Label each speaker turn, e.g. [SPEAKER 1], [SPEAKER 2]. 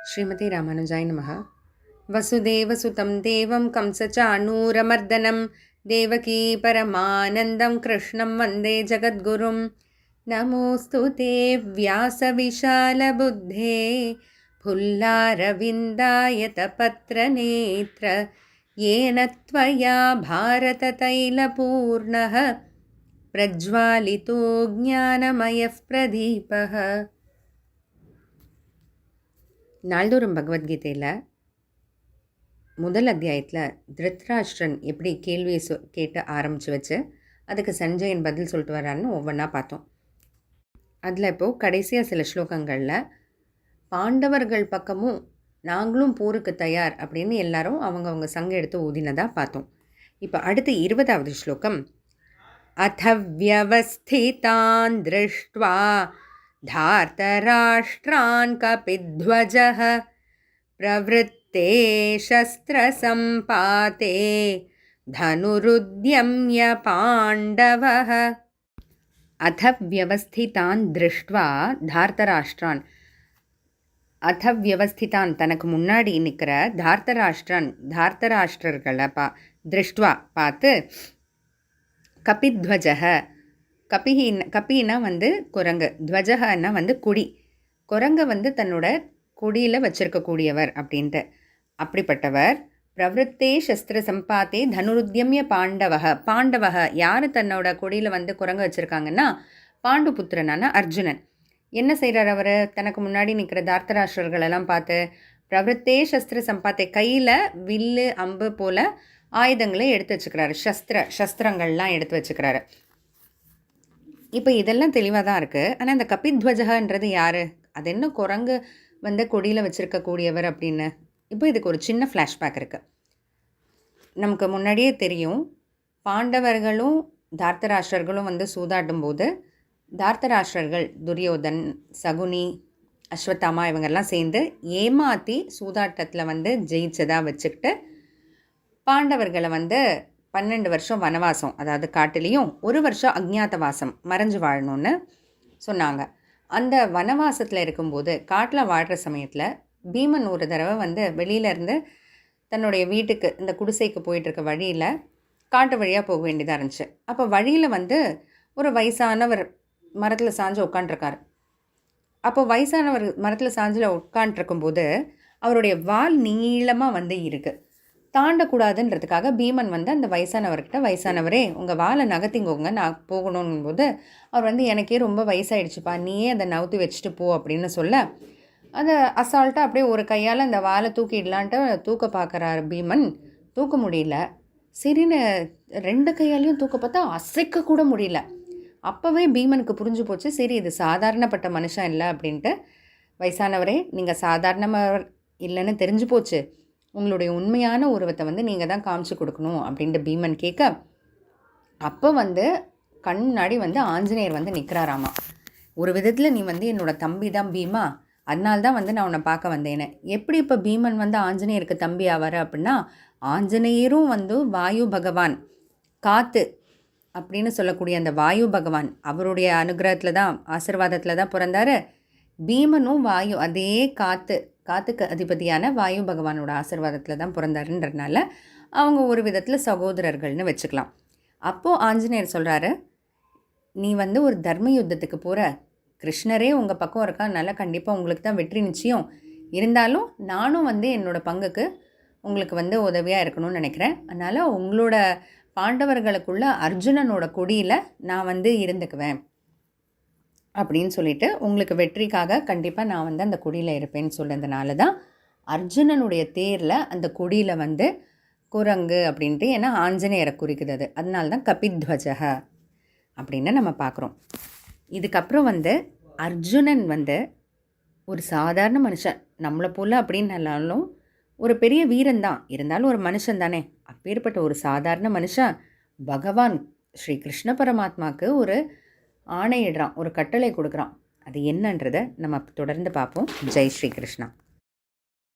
[SPEAKER 1] ஸ்ரீமதி ராமானுஜாய நமः. வசுதேவசுதம் தேவம் கம்சச்சாணூரமர்தனம் தேவகீ பரமானந்தம் கிருஷ்ணம் வந்தே ஜகத்குரும். நமோஸ்து தே வியாசவிசாலபுத்தே புல்லாரவிந்தாயதபத்ரநேத்ர येन त्वया भारततैलपूर्णः प्रज्वालितो ज्ञानमयः प्रदीपः. நாள்தோறும் பகவத்கீதையில் முதல் அத்தியாயத்தில் திருத்ராஷ்டிரன் எப்படி கேள்வியை கேட்டு ஆரம்பித்து வச்சு அதுக்கு சஞ்சயன் பதில் சொல்லிட்டு வரான்னு ஒவ்வொன்றா பார்த்தோம். அதில் இப்போது கடைசியாக சில ஸ்லோகங்களில் பாண்டவர்கள் பக்கமும் நாங்களும் போருக்கு தயார் அப்படின்னு எல்லாரும் அவங்கவுங்க சங்கம் எடுத்து ஊதினதாக பார்த்தோம். இப்போ அடுத்து 20வது ஸ்லோகம். அத வியவஸ்திதான் திருஷ்ட்வா धार्तराष्ट्रान् कपिध्वजः प्रवृत्ते शस्त्रसम्पाते धनुरुद्यम्य पाण्डवः. अथ व्यवस्थितान् दृष्ट्वा धार्तराष्ट्रान्, अथ व्यवस्थितान् தனக்கு முன்னாடி நிற்கிற தார்த்தராஷ்டிரர்களை திருஷ்டுவா பார்த்து கபித்வஜக, கப்பின்னா குரங்கு, துவஜகன்னா கொடி, குரங்கை தன்னோட கொடியில் வச்சிருக்கக்கூடியவர் அப்படின்ட்டு. அப்படிப்பட்டவர் பிரவருத்தே சஸ்திர சம்பாத்தே தனுருத்யமிய பாண்டவக யார் தன்னோட கொடியில் குரங்கு வச்சுருக்காங்கன்னா பாண்டு புத்திரனான அர்ஜுனன். என்ன செய்கிறார் அவர்? தனக்கு முன்னாடி நிற்கிற தார்த்தராஷ்டிரர்களெல்லாம் பார்த்து பிரவருத்தே சஸ்திர சம்பாத்தே, கையில் வில்லு அம்பு போல் ஆயுதங்களை எடுத்து வச்சுக்கிறாரு, சஸ்திரங்கள்லாம் எடுத்து வச்சுக்கிறாரு. இப்போ இதெல்லாம் தெளிவாக தான் இருக்குது. ஆனால் இந்த கபித்வஜகன்றது யார்? அது என்ன குரங்கு கொடியில் வச்சுருக்கக்கூடியவர் அப்படின்னு. இப்போ இதுக்கு ஒரு சின்ன ஃப்ளாஷ்பேக் இருக்குது. நமக்கு முன்னாடியே தெரியும், பாண்டவர்களும் தார்த்தராஷ்டிரர்களும் சூதாட்டும் போது தார்த்தராஷ்டிரர்கள் துரியோதன், சகுனி, அஸ்வத்தாமா இவங்கெல்லாம் சேர்ந்து ஏமாற்றி சூதாட்டத்தில் ஜெயிச்சதாக வச்சுக்கிட்டு பாண்டவர்களை 12 வருஷம் வனவாசம், அதாவது காட்டிலையும் 1 வருஷம் அக்ஞாதவாசம் மறைஞ்சு வாழணும்னு சொன்னாங்க. அந்த வனவாசத்தில் இருக்கும்போது காட்டில் வாழ்கிற சமயத்தில் பீமன் ஒரு தடவை வெளியிலேருந்து தன்னுடைய வீட்டுக்கு இந்த குடிசைக்கு போயிட்டுருக்க வழியில் காட்டு வழியாக போக வேண்டியதாக இருந்துச்சு. அப்போ வழியில் ஒரு வயசானவர் மரத்தில் சாஞ்சு உட்காண்ட்ருக்காரு. அப்போ வயசானவர் மரத்தில் சாஞ்சில் உட்காண்ட்ருக்கும்போது அவருடைய வால் நீளமாக இருக்குது. தாண்டக்கூடாதுன்றதுக்காக பீமன் அந்த வயசானவர்கிட்ட, வயசானவரே உங்கள் வாழை நகர்த்திங்கோங்க, நான் போகணும் போது அவர் எனக்கே ரொம்ப வயசாகிடுச்சுப்பா, நீயே அதை நவுத்தி வச்சுட்டு போ அப்படின்னு சொல்ல, அதை அசால்ட்டாக அப்படியே ஒரு கையால் அந்த வாழை தூக்கிடலான்ட்டு தூக்க பார்க்குறாரு பீமன். தூக்க முடியல. சரின்னு 2 கையாலையும் தூக்க பார்த்தா அசைக்க கூட முடியல. அப்போவே பீமனுக்கு புரிஞ்சு போச்சு, சரி இது சாதாரணப்பட்ட மனுஷன் இல்லை அப்படின்ட்டு. வயசானவரே, நீங்கள் சாதாரணமாக இல்லைன்னு தெரிஞ்சு போச்சு, உங்களுடைய உண்மையான உருவத்தை நீங்கள் தான் காமிச்சு கொடுக்கணும் அப்படின்ட்டு பீமன் கேட்க, அப்போ கண் முன்னாடி ஆஞ்சநேயர் நிற்கிறாராமா. ஒரு விதத்தில் நீ என்னோட தம்பி தான் பீமா, அதனால்தான் நான் உன்னை பார்க்க வந்தேன்னு. எப்படி இப்போ பீமன் ஆஞ்சநேயருக்கு தம்பி ஆவார் அப்படின்னா, ஆஞ்சநேயரும் வாயு பகவான், காற்று அப்படின்னு சொல்லக்கூடிய அந்த வாயு பகவான் அவருடைய அனுகிரகத்தில் தான், ஆசீர்வாதத்தில் தான் பிறந்தார். பீமனும் வாயு, அதே காற்றுக்கு அதிபதியான வாயு பகவானோட ஆசீர்வாதத்தில் தான் பிறந்தாருன்றதுனால அவங்க ஒரு விதத்தில் சகோதரர்கள்னு வச்சுக்கலாம். அப்போது ஆஞ்சநேயர் சொல்கிறாரு, நீ ஒரு தர்ம யுத்தத்துக்கு போகிற, கிருஷ்ணரே உங்கள் பக்கம் இருக்கானால கண்டிப்பாக உங்களுக்கு தான் வெற்றி நிச்சயம். இருந்தாலும் நானும் என்னோடய பங்குக்கு உங்களுக்கு உதவியாக இருக்கணும்னு நினைக்கிறேன். அதனால் உங்களோட பாண்டவர்களுக்குள்ள அர்ஜுனனோட கொடியில் நான் இருந்துக்குவேன் அப்படின்னு சொல்லிட்டு, உங்களுக்கு வெற்றிக்காக கண்டிப்பாக நான் அந்த கொடியில் இருப்பேன்னு சொன்னதுனால தான் அர்ஜுனனுடைய தேரில் அந்த கொடியில் குரங்கு அப்படின்ட்டு, ஏன்னா ஆஞ்சநேயரை குறிக்கிறது, அதனால தான் கபித்வஜக அப்படின்னு நம்ம பார்க்குறோம். இதுக்கப்புறம் அர்ஜுனன் ஒரு சாதாரண மனுஷன், நம்மளை போல் அப்படின்னாலும் ஒரு பெரிய வீரன் தான், இருந்தாலும் ஒரு மனுஷன் தானே. அப்பேற்பட்ட ஒரு சாதாரண மனுஷன் பகவான் ஸ்ரீ கிருஷ்ண பரமாத்மாவுக்கு ஒரு ஆணையிடுறான், ஒரு கட்டளை கொடுக்குறான். அது என்னன்றதை நம்ம தொடர்ந்து பார்ப்போம். ஜெய் ஸ்ரீ கிருஷ்ணா.